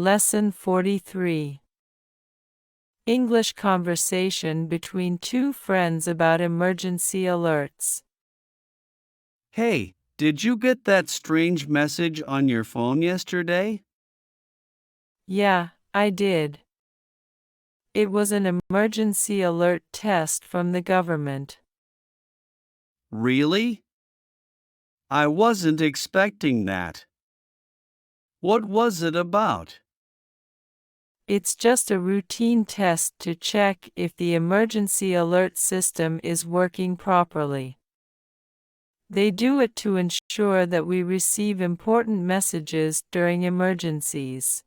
Lesson 43. English conversation between two friends about emergency alerts. Hey, did you get that strange message on your phone yesterday? Yeah, I did. It was an emergency alert test from the government. Really? I wasn't expecting that. What was it about? It's just a routine test to check if the emergency alert system is working properly. They do it to ensure that we receive important messages during emergencies.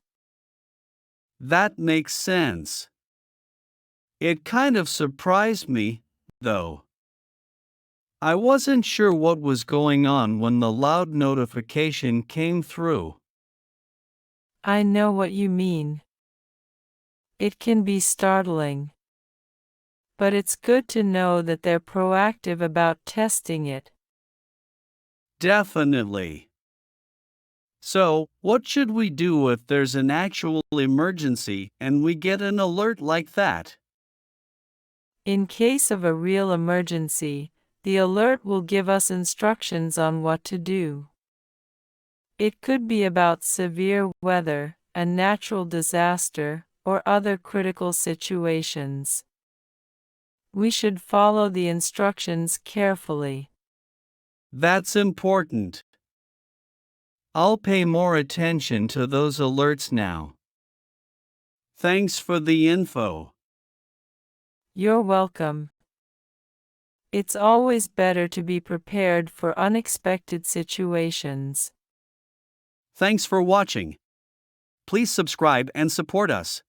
That makes sense. It kind of surprised me, though. I wasn't sure what was going on when the loud notification came through. I know what you mean. It can be startling. But it's good to know that they're proactive about testing it. Definitely. So, what should we do if there's an actual emergency and we get an alert like that? In case of a real emergency, the alert will give us instructions on what to do. It could be about severe weather, a natural disaster, or other critical situations. We should follow the instructions carefully. That's important. I'll pay more attention to those alerts now. Thanks for the info. You're welcome. It's always better to be prepared for unexpected situations. Thanks for watching. Please subscribe and support us.